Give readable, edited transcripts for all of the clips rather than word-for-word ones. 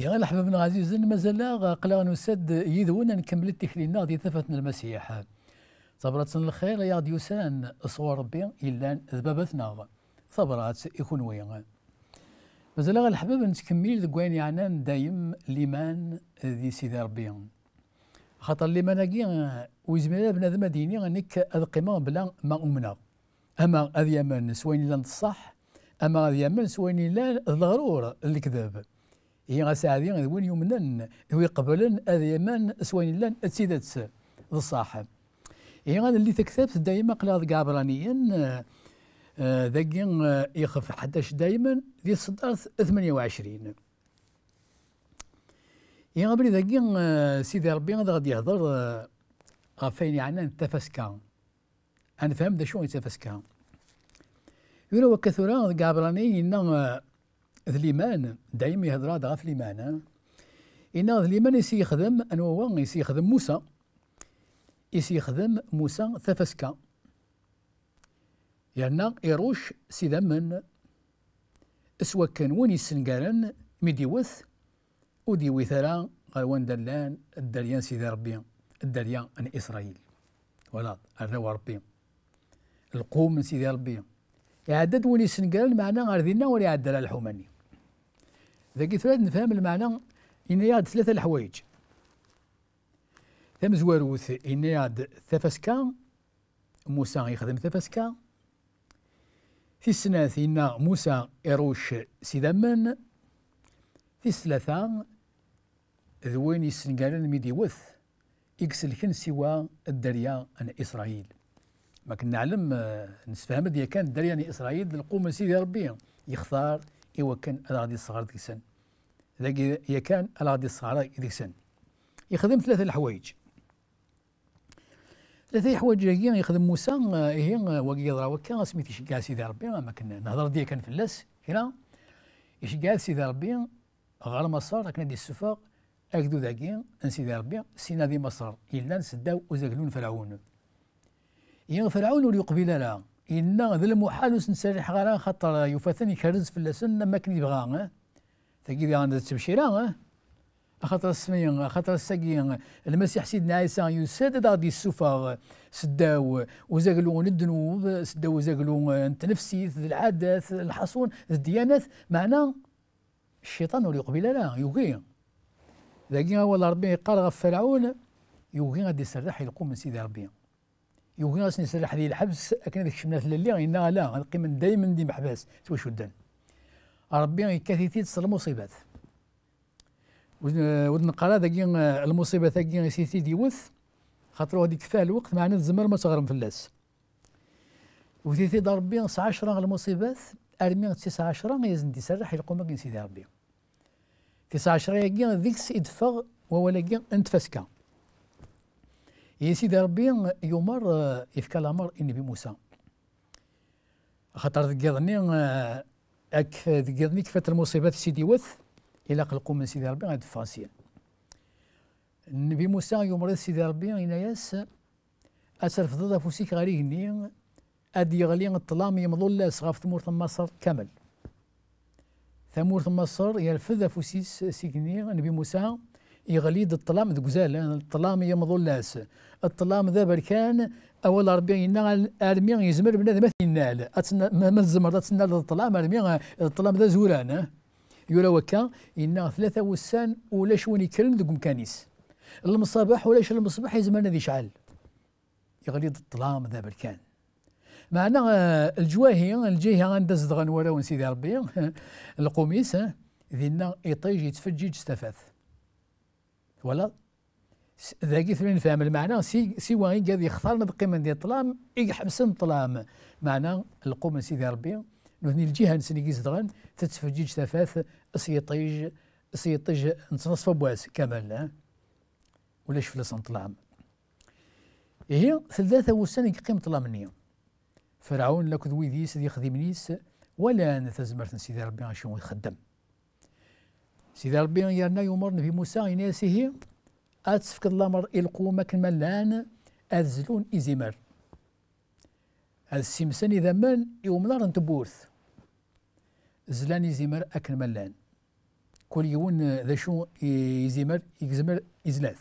يا الأحباب العزيزين مازال قلنا نسد يدونا نكمل التكلينا دي ثفتنا المسيح صبرات الخير يا ديوسان صور ربي إلا ذبابتنا صبرات يكون وين مازال الأحباب نتكمل ذكوين يعني دايم ليمان ذي سيدي ربي خاطر ليمان كي ويزمينا بنادم ديني انك القيمه بلا ما امنا اما هذا يمن سوين لا الصح اما هذا يمن سوين لا الغرور الكذاب هي غاساعدين وين يمنن ويقبلن هذا يمن سوين لا تسيدات الصح هي هذا اللي تكتبت دائما قلا كابرانيين ذاك يخف 11 دائما ديال الصدر 28 يا غبري ذاك سيدي ربي غادي يهضر غفين يعني التفسكا انا فهم دا شو يتفسكا يقولوا وكثرة كابراني إن ذليمان دايما يهضر هذا في الإيمان إن ذليمان يسي يخدم أنا هو يسي يخدم موسى يسي يخدم موسى تفسكا يعني يروش سيدا من اسوا كان وين يسنقارن ميديوث وديوي ثرا غوان دلان الدريان سيدي ربي الدريان عن إسرائيل ولا الروا ربي القوم من سيدي ربي يعدد ولي سنقال المعنى غاردينا ولا يعدل على الحماني ذاك ثلاث نفهم المعنى إن يعد ثلاثة الحوايج ثم زواروث إن يعد ثفسكا موسى يخدم ثفسكا في السنة إن موسى يروش سيدمن في الثلاثة ذوين يسنقالن ميديوث يكسلكن سوى الدريا عن إسرائيل ما كنا نعلم نسفهم ديال كان الدريا عن إسرائيل القوم سيدي ربي يختار إوا كان غادي الصغار ديك السن ذاك يا كان غادي الصغار ديك السن يخدم ثلاثة الحوايج ثلاثة حوايج يخدم موسى هي وكي يضرا وكا سميت يشكا سيدي ربي ما كنا نهضر ديال كان فلاس هنا يشكا سيدي ربي غير مصر كنا دي السفاق أكدو ذاكي أن سيدي ربي سينا ذي مصر إلا نسداو وزاكلون فرعون يا فرعون ولي يقبل لا إن ذا المحال نسرح غير خاطر يفاثن يكرز في اللسن ما كان يبغى ثقيل غانا التبشيرة خاطر السمية خاطر الساقي المسيح سيدنا عيسى يسدد غادي السفاق سداو وزاكلون الذنوب سداو وزاكلون التنفسي العادات الحصون الديانات معناه الشيطان ولي يقبل لا يوقي ذاكي هو ربي يقال غف فرعون يوغي غادي يسرح يلقو من سيدي ربي يوغي غادي يسرح ذي الحبس اكن هذيك الشمنات اللي إنها لا غنقيم دائما دي محباس توش ودان ربي يكاثيتي تصل المصيبات ونقرا ذاكي المصيبه ذاكي سيتي ديوث خاطر هذيك كفاه الوقت معنا الزمر ما تغرم فلاس وثيتي ربي 19 المصيبات ارمي 19 يزن يسرح يلقو من سيدي ربي 19 يا ذيك يدفغ وولا انت فسكا يا سيدي ربي يمر يفكى الامر النبي موسى خاطر ذكرني ذكرني كفات المصيبات سيدي وث الى قلقوا من سيدي ربي غادي فاسيا النبي موسى يمر سيدي ربي يناياس اسرف ضد فوسيك غاريني ادي يغلي الظلام يمضوا لا صغاف ثمور مصر كامل ثمور مصر يرفذ فوسيس سيكني النبي موسى يغليد الظلام ذوك زال الظلام يمضوا الناس الظلام ذا بركان اول 40 ارمي يزمر بنادم ينال ما الزمر تنال الظلام ارمي الظلام ذا زوران يورا وكا ان 3 وسان ولا شوين يكرم ذوك مكانيس المصباح ولا المصباح يزمرنا ذي شعل يغليد الظلام ذا بركان معنى الجواهي الجهه غندز دغن وراو سيدي ربي القميص ذينا يطيج يتفجج استفاث ولا ذاكي ثمين فهم المعنى سي واغي قاعد يختار القيمه ديال الظلام يحبس الظلام معنى القوم سيدي ربي نثني الجهه نسني دغن تتفجج استفاث سيطيج نتصف بواس كامل ولا شفلس الظلام هي 3 وسنه يقيم الظلام مني فرعون لك ذوي ذيس ذي خدمنيس ولا نتزمرت سيدي ربي شنو يخدم سيدي ربي يرنا يمر نبي موسى يناسيه اتسفك الامر القوم كملان ازلون ازمر السمسان اذا مال يوم نار نتبورث زلان ازمر اكن ملان كل يوم ذا شو يزمر إزلاث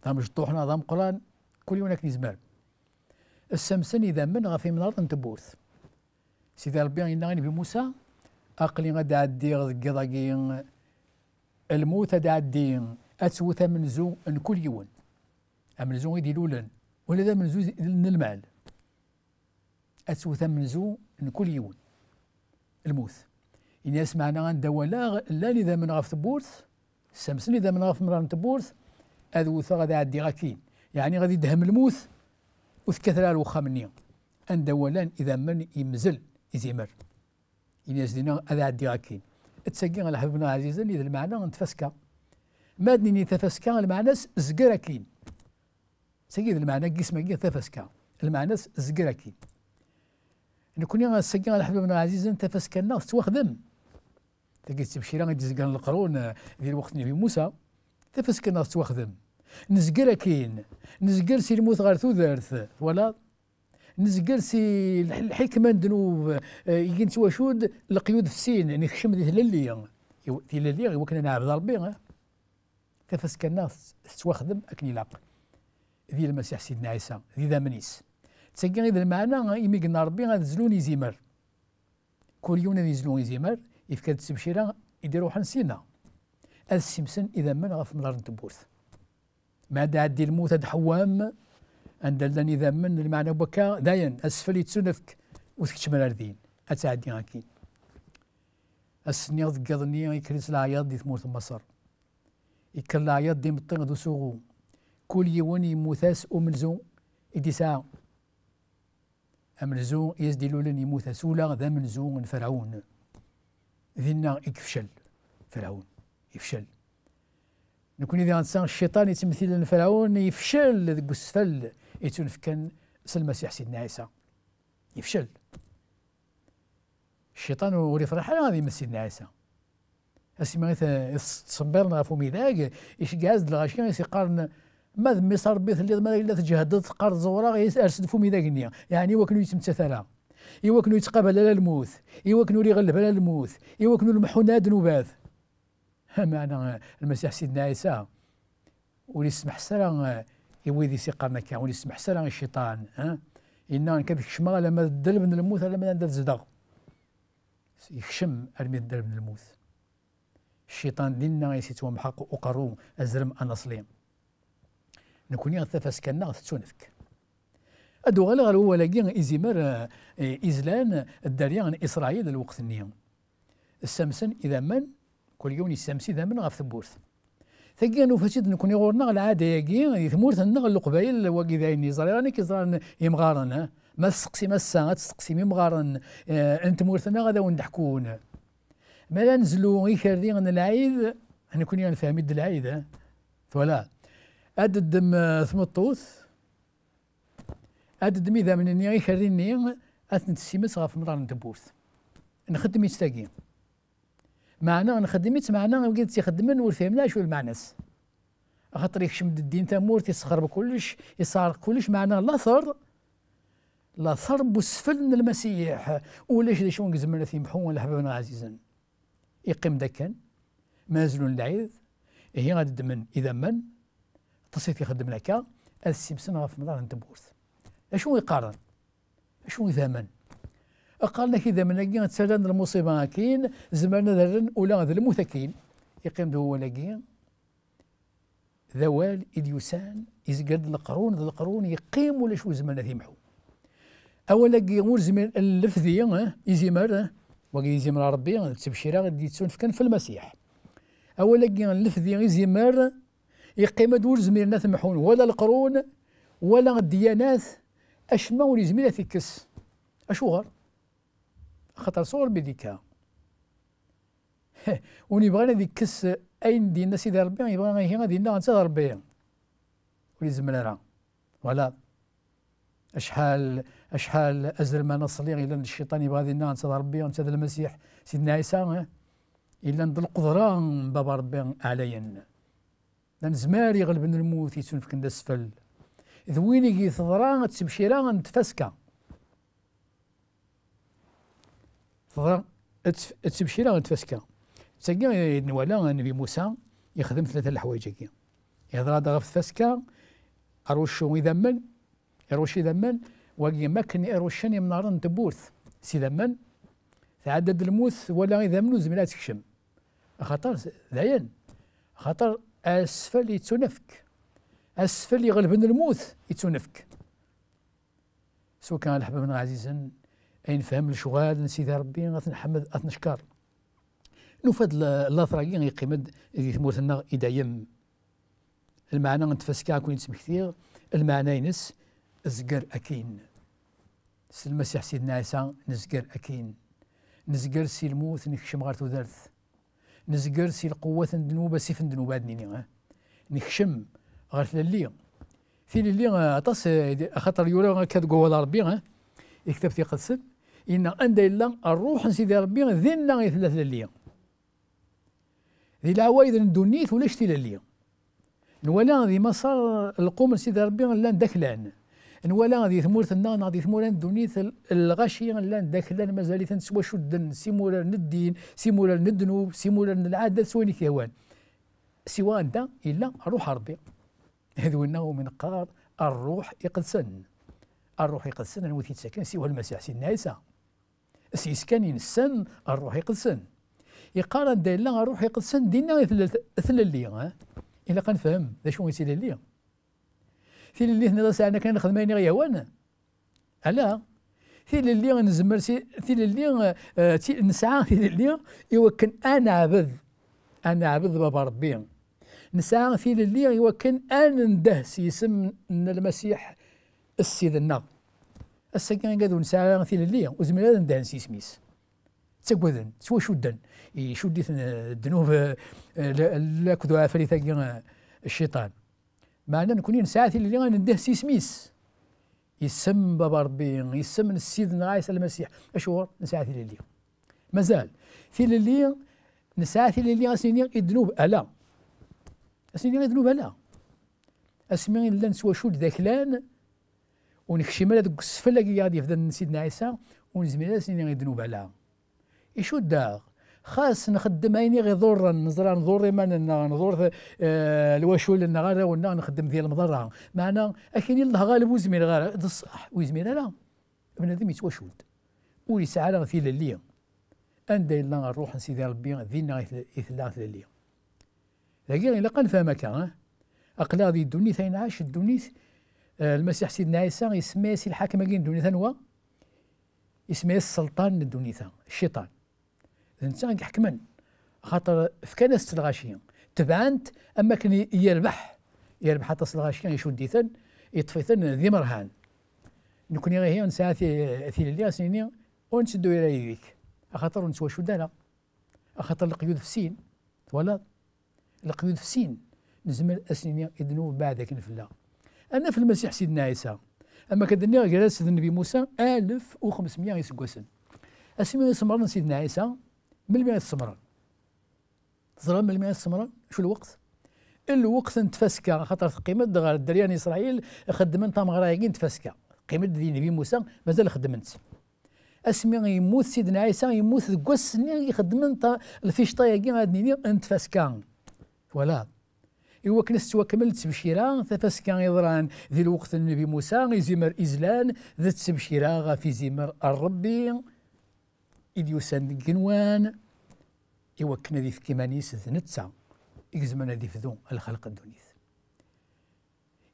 ضام جطوحنا ضام قران كل يوم يزمر السمسن إذا من غفي من الأرض تبورث سيدي ربي ينغني بموسى أقلي غدا عدي غضاقي الموت غدا عدي أتسوث من زو أن كل يوم من زو يدي لولن ولا ذا من زو المال أتسوث من زو أن كل يوم الموت إن يسمعنا عن دولا لا إذا من غف تبورث السمسن إذا من غف مران تبورث أذوث غدا عدي غاكين يعني غادي يدهم الموت وثكثر الوخا مني أن دولا إذا من يمزل يزيمر إن يزدنا هذا عدي غاكين تسقي على حبيبنا عزيزا إذا المعنى نتفسكا مادني تفسكا المعنى زقراكين سقي المعنى قسمة تفسكا المعنى زقراكين نكون سقي على حبيبنا عزيزا تفسكا الناس توخدم تلقيت تبشيرا غادي يزقان القرون في الوقت نبي موسى تفسكا الناس توخدم نزقراكين نزقر سي الموت غير ثوذرث ولا نزقر سي الحكمة ندنو يجي نتواشود القيود في السين يعني خشم ذي تلالي في لالي وكنا نعبد ربي تفسك الناس تواخدم أكني لاق ذي المسيح سيدنا عيسى ذي ذا منيس تسقي إذا المعنى يمي قلنا ربي غادزلون يزيمر كل يوم يزلون يزيمر يفكاد التبشيرة يديروا حنسينا السمسن إذا من غف من تبورث ما عدي الموت هاد حوام أندلني إذا من المعنى بكا داين أسفل يتسنفك وتكتمل أردين أتعدي أكيد السنية ذكرني يكرس العياط دي ثمورة مصر يكر العياط دي مطين دو سوغو كل يوم يموثاس أملزو إدي ساعة أملزو يزدي لولن يموثاس ولا ذا منزو فرعون ذينا يكفشل فرعون يفشل نكون إذا إنسان الشيطان يتمثل الفرعون يفشل ذاك السفل يتنفكن المسيح سيدنا عيسى يفشل الشيطان ولي فرح غادي يمثل سيدنا عيسى اسمع تصبرنا غفو ميداك ايش جاز الغاشي يقارن ما ذمي صار بيت اللي ما الا تجهدت قارد زورا ارسد فو ميداك النية يعني وكنو يتمثل وكنو يتقابل على الموت وكنو يغلب على الموت وكنو المحونا ذنوبات معنى المسيح سيدنا عيسى ولي يسمح سرا يويدي سيقارنا كان ولي يسمح سرا الشيطان إنا كذا يخشم لما الدرب من الموت لما ندير زدغ يخشم ارمي الدرب من الموت الشيطان دينا يسيتو محق وقرو ازرم انصلي نكون يغتفس كنا تتونفك ادو غير هو لاقي ازمر ازلان الدريان اسرائيل الوقت النيم السمسن اذا من كل يوم السمسي اذا من غف ثبورث ثقينا فسيد نكون يغورنا العاده ياكي ثمورث النغ القبايل واقي ذاين يزريراني كيزران يمغارن ما تسقسي ما الساعه تسقسي مغارن انت مورثنا غدا وندحكون ما لا نزلوا يكردي عن العيد نكون نفهم يد العيد ولا اددم ثمطوث اددم اذا من اني يكرديني اتنسيمس غاف مدار نتبوث نخدم يستاقي معنا نخدمت معنا بقيت يخدمن وفهمنا شو المعنس خاطر يكشم الدين تامور تيسخر بكلش يصار كلش معنا لا ثرب وسفل من المسيح ولاش ذا شو نقزمنا في محون لحبابنا عزيزا يقيم دكان مازلون العيد هي غادي تدمن اذا من تصيف يخدم لك السمسن غاف مدار نتبورث اشنو يقارن اشنو يثمن قال لك اذا من لقينا تسالنا المصيبه كاين زماننا ذرن ولا ذا الموت كاين يقيم هو لاقي ذوال إديوسان يزقد القرون ذا القرون يقيم ولا شو زماننا يمحو اولا كيغور زمان اللفذي يزمر وقي يزمر ربي تبشيره غادي يتسون في المسيح اولا كي اللفذي يزمر يقيم دول زميرنا تمحون ولا القرون ولا الديانات اشما ولي زميله تكس اشوغر خاطر صور بديكا ونبغينا ديكس اين دينا سيدي ربي يبغينا هي غادي لنا انت ربي ولي زمرنا ولا اشحال ازل ما نصلي الا الشيطان يبغى لنا انت ربي وانت المسيح سيدنا عيسى الا ند القدره بابا ربي عليا لان زمار يغلب الموت يتون في كندا السفل ذويني كي تضرا تبشيرا نتفسكا تضرا تبشيرا نتفسكا تاكي نوالا النبي موسى يخدم ثلاثة الحوايج هكي، يهضر هذا غف تفاسكا أروشو يذمن، يروش يذمن، واقي ماكن يروشني من نار تبورث سي ذمن، تعدد الموت ولا يذمنو زميلات تكشم، خاطر ذاين، خاطر أسفل يتسنفك، أسفل يغلبن الموت يتسنفك. سو كان الحبابنا عزيزا أين فهم الشغال سيدي ربي غتنحمد غتنشكر. نوفاد اللاثراكي يقيمد ثمورتنا إدايم المعنى نتفسكا كون تسمكتير المعنى ينس زقر أكين سي المسيح سيدنا عيسى نزقر أكين نزقر سي الموت نكشم غير تودرث نزقر سي القوة ندنوبة سيف ندنوبة دنيني نكشم غير اللي في اللي عطاس خاطر يورا كاد قوة ربي يكتب في قدسن إن عند إلا الروح سيدي ربي ذينا غيثلاث اللي ذي العوايد ندونيت ولا شتي للي نولا ذي مسار القوم سيدي ربي لان داخلان نولا ذي ثمورتنا ناضي ثموران دونيت الغاشية لان داخلان مازال تنسوا شدن سيمولا ندين سيمولا ندنوب سيمولا العادة سويني كيوان سوى أنت إلا روح ربي هذو إنه من قار الروح يقدسن الروح يقدسن الموت ساكن سوى المسيح سيدنا عيسى سيسكن ينسن الروح يقدسن يقارن دايلا الروح يقدسن دينا ثل اللي إلا كنفهم ذا شو يصير اللي في اللي هنا ساعنا كان خدماني غيا وانا ألا في اللي نزمر في اللي نسعى في اللي يوكن أنا عبد بابا ربي نسعى في اللي يوكن أنا ندهس يسم المسيح السيد النار السكان قادوا نسعى في اللي وزميلا ندهس يسميس تسكوذن سوا شدن يشد الذنوب لا كذو عفريت الشيطان معنا نكونين نسعى اللي ندهس سيسميس يسم بابا ربي يسم السيد عيسى المسيح اشهر نسعى اللي مازال في اللي نسعى اللي اسنين الذنوب الا اسنين الذنوب الا اسمين لا نسوى شود ذاكلان ونكشي مالا دوك السفل اللي غادي يفدن سيدنا عيسى ونزميلا اسنين الذنوب الا يشود داغ خاص نخدم عيني غير ضر نزرع نضر ما نضر الواشول نغار ونا نخدم ديال المضره معنا اكيد الله غالب وزميل غير هذا الصح وزميل لا بنادم يتواشود ويسعى له في الليل أن إلا الروح سيدي ربي ذينا يثلا في الليل لكن إلا قال فهمك أقلا ذي الدنيا ثين عاش الدنيا المسيح سيدنا عيسى يسمى سي الحاكم كاين الدنيا ثنوا يسمى السلطان الدنيا الشيطان الانسان يحكمن خاطر فكانت الغاشيه تبعنت اما كان يربح حتى الغاشيه يشد ديثن يطفيثن ذي مرهان نكون غير هي نساعة في اللي سنين ونشدو الى يديك خاطر نسوا شدانا خاطر القيود في سين ولا القيود في سين نزمل اسنين يدنو بعدك في الله انا في المسيح سيدنا عيسى اما كدني جلس النبي موسى 1500 يسقسن اسمي سمران سيدنا عيسى من 100 سمران ظلام من 100 سمران شو الوقت نتفسكا خاطر قيمة غير الدريان اسرائيل خدمن طام غرايقين تفسكا قيمة دي النبي موسى مازال خدمنت اسمي يموت سيدنا عيسى يموت قوس يخدمن الفيشطايا كي غادي نتفسكا ولا إوا كنست وكملت بشيرة تفسكا يضران ذي الوقت النبي موسى يزمر إزلان ذات تبشيرة في زمر الربي إذ يسان قنوان إوا كنا ذي في كيمانيس ذنتسا إكزمنا ذي فذو الخلق الدنيث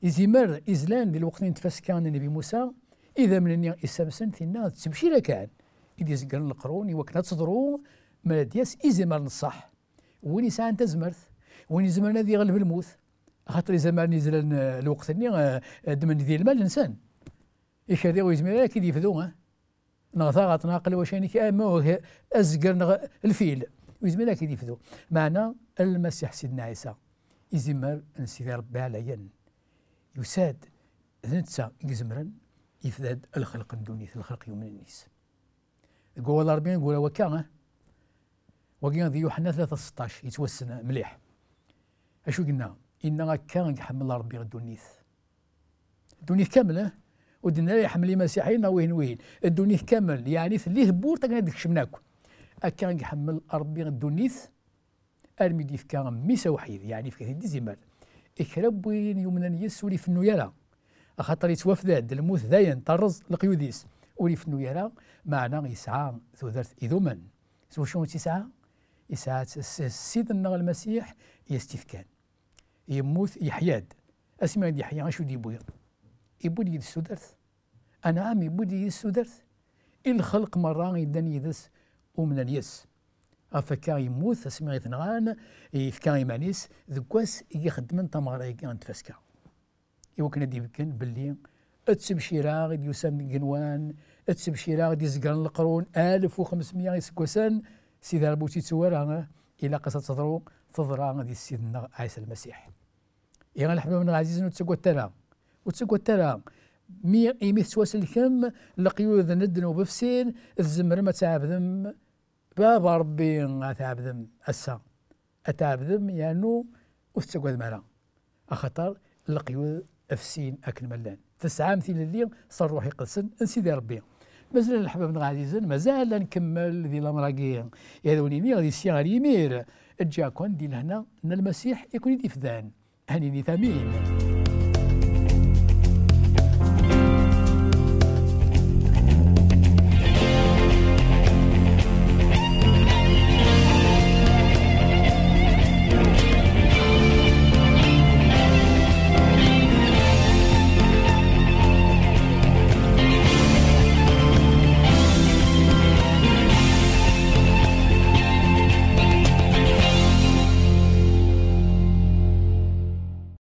يزمر إزلان ذي الوقت تفسكا النبي موسى إذا من إسامسن ثينا تبشيرة كان إذ يزقرن القرون إوا كنا تصدروا ما دياس إزمر نصح وين يسعى تزمرث وين زمان ذي يغلب الموت خاطر زمان يزل الوقت دمن ذي المال الانسان يشري ويزمير كي يفذوه نغثا تناقل وشاني كي ما ازقر الفيل ويزمير كي يفذو معنا المسيح سيدنا عيسى يزمر سيدي ربي عليا يساد ذنتسا يزمرن يفداد الخلق الدنيا الخلق يوم النيس يقول ربي يقول وكان وكان ذي يوحنا 3:16 يتوسن مليح اشو قلنا إن كان يحمل ربي الدنيث كامله ودنا يحمل مسيحيين وين الدنيث كامل يعني اللي هبور تاع هذيك شمناكو كان يحمل ربي الدنيث الميدي فكا ميسا وحيد يعني فكا دي زمال إكرب وين يومنا يسولي في النيارة خاطر يتوفد الموت داين طرز القيوديس ولي في النيارة معنا يسعى ثودرت إذومن سو شنو تسعى يسعى سيدنا المسيح يستفكان يموت يحياد اسمع يحيى غاشو ديبويا يبودي السودرت انا عام يبودي السودرت الخلق مرة يدن يدس ومن اليس افكا يموت اسمع يتنغان يفكا يمانيس ذكواس يخدم تمارا يكان تفسكا يوكنا ديبكن باللي اتسبشيرا غادي يسمى قنوان اتسبشيرا غادي يزقر القرون 1500 يسكوسان سيدي ربوتي تسوارا الى قصة تضرو تضرا غادي سيدنا عيسى المسيح يا الحباب العزيز وتسقوا التلا وتسقوا التلا مية تواس الكم لقيود ندنو بفسين الزمر ما تعبدم بابا ربي تعبدم أسا أتعبدم يانو وتسقوا المرا أخطر لقيود أفسين أكل ملان تسعى مثل اللي صار روحي قدسن نسيدي ربي مازال الحباب العزيزين مازال نكمل ذي الأمراكي يدونيني غادي السي غادي يمير جاكون دي لهنا أن المسيح يكون يدي فدان هاني ثمين